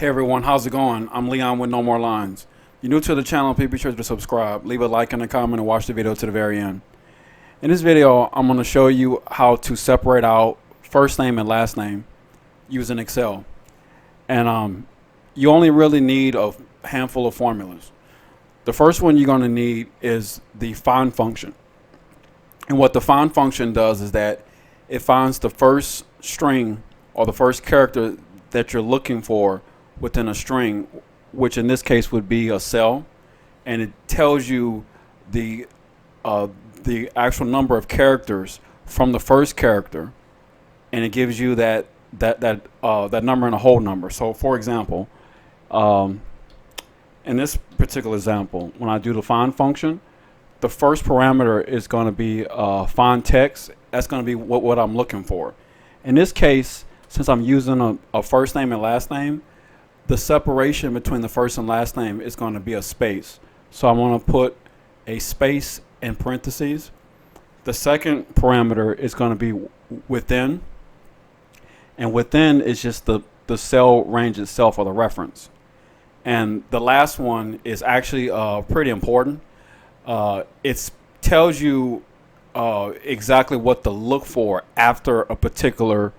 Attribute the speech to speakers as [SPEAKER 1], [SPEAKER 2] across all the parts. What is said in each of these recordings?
[SPEAKER 1] Hey everyone, how's it going? I'm Leon with No More Lines. If you're new to the channel, please be sure to subscribe, leave a like and a comment, and watch the video to the very end. In this video, I'm going to show you how to separate out first name and last name using Excel. And you only really need a handful of formulas. The first one you're going to need is the find function. And what the find function does is that it finds the first string or the first character that you're looking for within a string, which in this case would be a cell, and it tells you the actual number of characters from the first character, and it gives you that number and a whole number. So, for example, in this particular example, when I do the find function, the first parameter is going to be find text. That's going to be what I'm looking for. In this case, since I'm using a first name and last name, the separation between the first and last name is going to be a space. So I'm going to put a space in parentheses. The second parameter is going to be within. And within is just the cell range itself, or the reference. And the last one is actually pretty important. It tells you exactly what to look for after a particular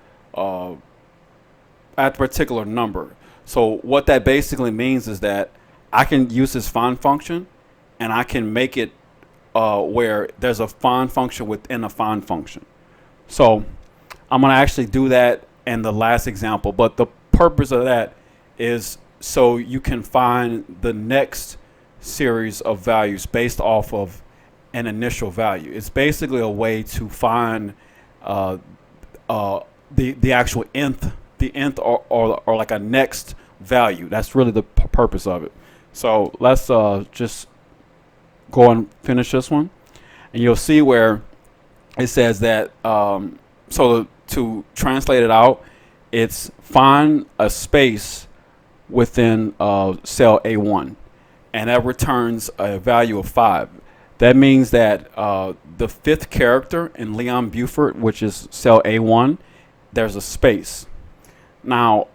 [SPEAKER 1] number. So what that basically means is that I can use this find function, and I can make it where there's a find function within a find function. So I'm going to actually do that in the last example, but the purpose of that is so you can find the next series of values based off of an initial value. It's basically a way to find the actual nth, or like a next value. That's really the purpose of it. So let's just go and finish this one, and you'll see where it says that so to translate it out, it's find a space within cell A1, and that returns a value of 5. That means that the fifth character in Leon Buford, which is cell A1, there's a space. Now,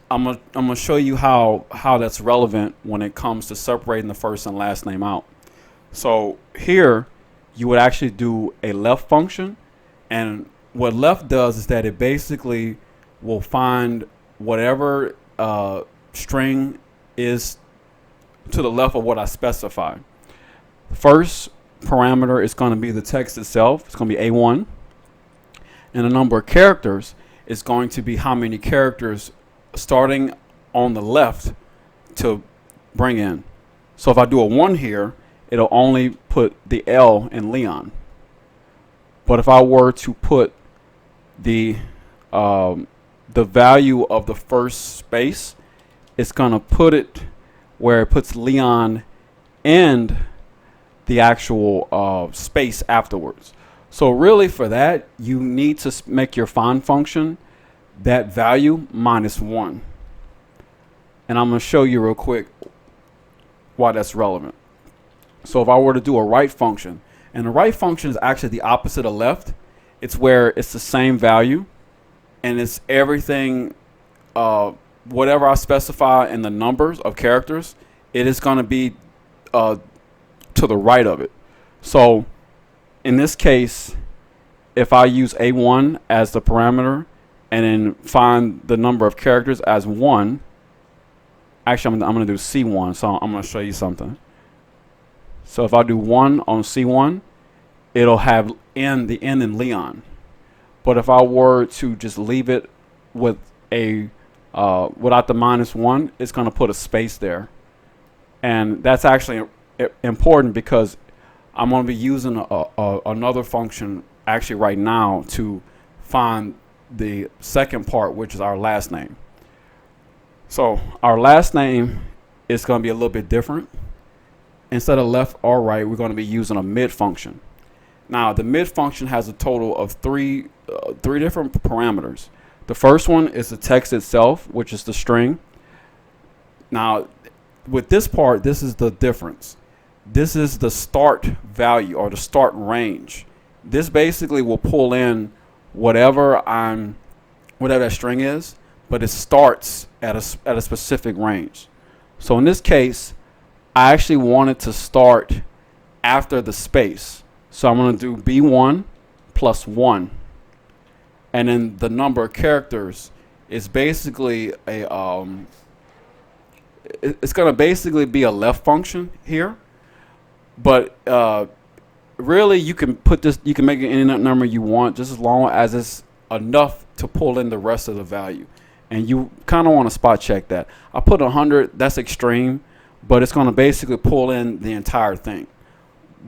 [SPEAKER 1] I'm gonna show you how that's relevant when it comes to separating the first and last name out. So here, you would actually do a left function, and what left does is that it basically will find whatever string is to the left of what I specified. First parameter is going to be the text itself. It's going to be A1. And the number of characters is going to be how many characters starting on the left to bring in. So if I do a 1 here, it'll only put the L in Leon. But if I were to put the value of the first space, it's going to put it where it puts Leon and the actual space afterwards. So really for that, you need to make your find function that value minus 1. And I'm going to show you real quick why that's relevant. So if I were to do a right function, and the right function is actually the opposite of left. It's where it's the same value, and it's everything, whatever I specify in the numbers of characters, it is going to be to the right of it. So in this case, if I use A1 as the parameter and then find the number of characters as 1, actually I'm going to do C1, so I'm going to show you something. So if I do 1 on C1, it'll have the N in Leon. But if I were to just leave it with a without the minus 1, it's going to put a space there. And that's actually important because I'm going to be using another function actually right now to find the second part, which is our last name. So our last name is going to be a little bit different. Instead of left or right, we're going to be using a mid function. Now the mid function has a total of three different parameters. The first one is the text itself, which is the string. Now with this part, this is the difference. This is the start value, or the start range. This basically will pull in whatever that string is, but it starts at a specific range. So in this case, I actually wanted to start after the space. So I'm going to do B1 plus 1. And then the number of characters is basically it's going to basically be a left function here. But really, you can make it any number you want, just as long as it's enough to pull in the rest of the value. And you kind of want to spot check that. I put 100, that's extreme, but it's going to basically pull in the entire thing.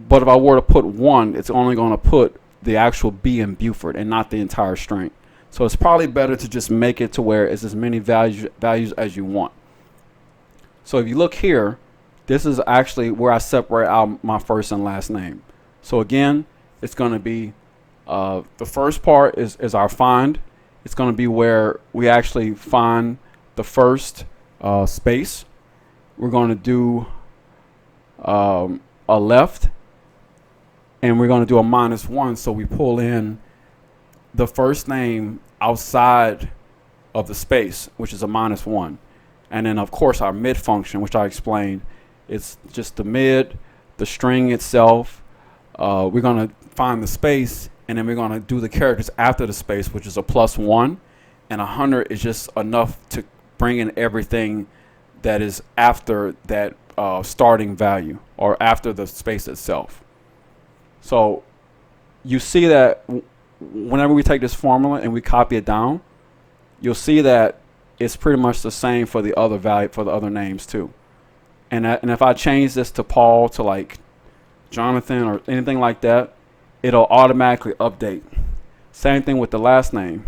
[SPEAKER 1] But if I were to put 1, it's only going to put the actual B in Buford and not the entire string. So it's probably better to just make it to where it's as many values as you want. So if you look here, this is actually where I separate out my first and last name. So again, it's going to be the first part is our find. It's going to be where we actually find the first space. We're going to do a left, and we're going to do a -1. So we pull in the first name outside of the space, which is a -1. And then, of course, our mid function, which I explained, it's just the mid, the string itself. We're going to find the space, and then we're going to do the characters after the space, which is a +1. And 100 is just enough to bring in everything that is after that starting value or after the space itself. So you see that whenever we take this formula and we copy it down, you'll see that it's pretty much the same for the other value, for the other names too. And if I change this to Paul to like Jonathan or anything like that, it'll automatically update. Same thing with the last name.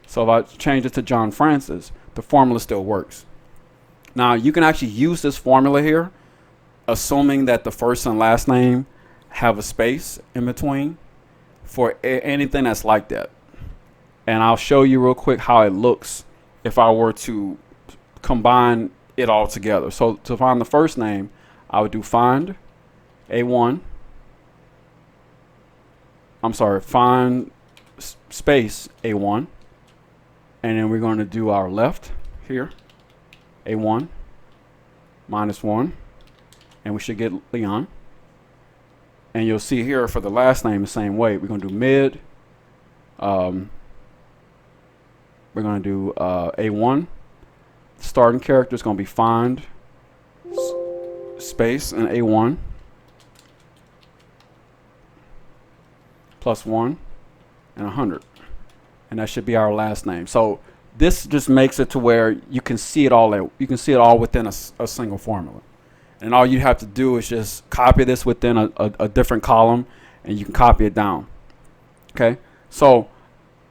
[SPEAKER 1] So if I change it to John Francis, the formula still works. Now you can actually use this formula here, assuming that the first and last name have a space in between for anything that's like that. And I'll show you real quick how it looks if I were to combine it all together. So to find the first name, I would do find A1. Find space A1. And then we're going to do our left here, A1, -1. And we should get Leon. And you'll see here for the last name the same way. We're going to do mid. We're going to do A1. Starting character is going to be find space and A1 +1 and 100. And that should be our last name. So this just makes it to where you can see it all. You can see it all within a single formula. And all you have to do is just copy this within a different column, and you can copy it down. Okay. So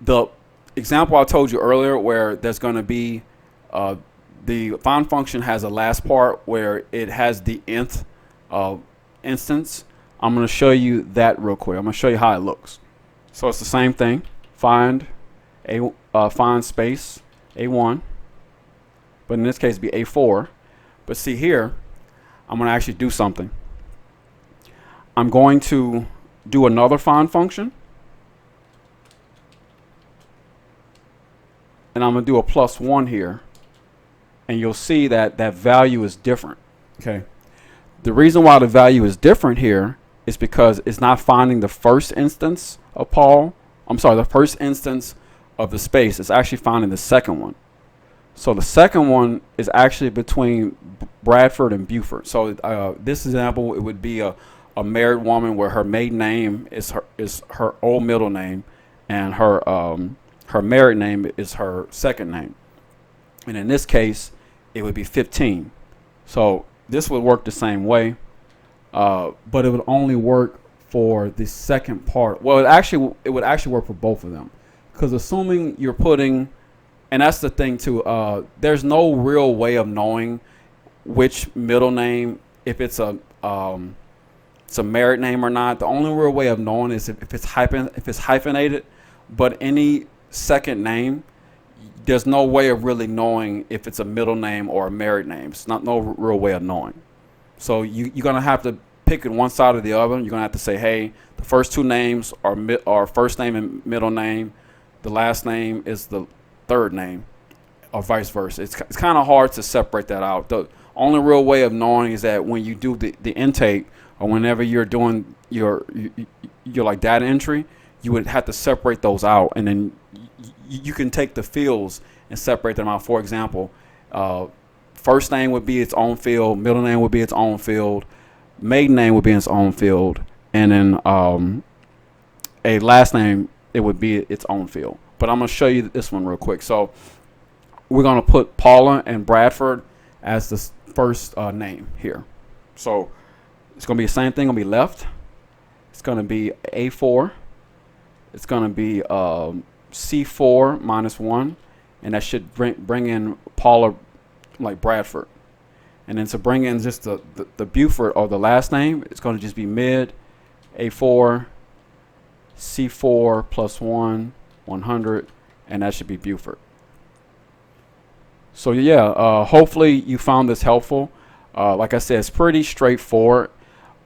[SPEAKER 1] the example I told you earlier, where there's going to be the find function has a last part where it has the nth instance. I'm going to show you that real quick. I'm going to show you how it looks. So it's the same thing. Find find space A1, but in this case be A4. But see here, I'm going to actually do something. I'm going to do another find function, and I'm going to do a +1 here, and you'll see that that value is different. Okay. The reason why the value is different here is because it's not finding the first instance of Paul. I'm sorry, the first instance of the space. It's actually finding the second one. So the second one is actually between Bradford and Buford. So this example, it would be a married woman where her maiden name is her old middle name, and her married name is her second name. And in this case, it would be 15. So this would work the same way, but it would only work for the second part. Well, it would actually work for both of them, because assuming you're putting, and that's the thing too, there's no real way of knowing which middle name, if it's a married name or not. The only real way of knowing is if it's hyphenated. But any second name, there's no way of really knowing if it's a middle name or a married name. It's no real way of knowing. So you're gonna have to pick one side or the other. You're gonna have to say, hey, the first two names are first name and middle name. the last name is the third name, or vice versa. It's kind of hard to separate that out. The only real way of knowing is that when you do the intake, or whenever you're doing your like data entry, you would have to separate those out, and then you can take the fields and separate them out. For example, first name would be its own field, middle name would be its own field, maiden name would be its own field, and then a last name, it would be its own field. But I'm going to show you this one real quick. So we're going to put Paula and Bradford as the first name here. So it's going to be the same thing. Going to be left. It's going to be A4. It's going to be C4 minus 1. And that should bring in Paula like Bradford. And then to bring in just the Buford or the last name, it's going to just be mid A4 C4 plus 100, and that should be Buford. So yeah, hopefully you found this helpful. Like I said, it's pretty straightforward.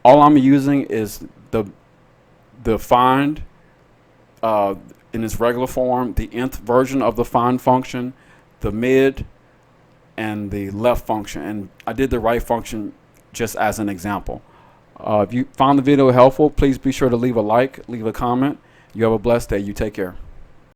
[SPEAKER 1] All I'm using is the find in its regular form, the nth version of the find function, the mid, and the left function. And I did the right function just as an example. If you found the video helpful, please be sure to leave a like, leave a comment. You have a blessed day. You take care.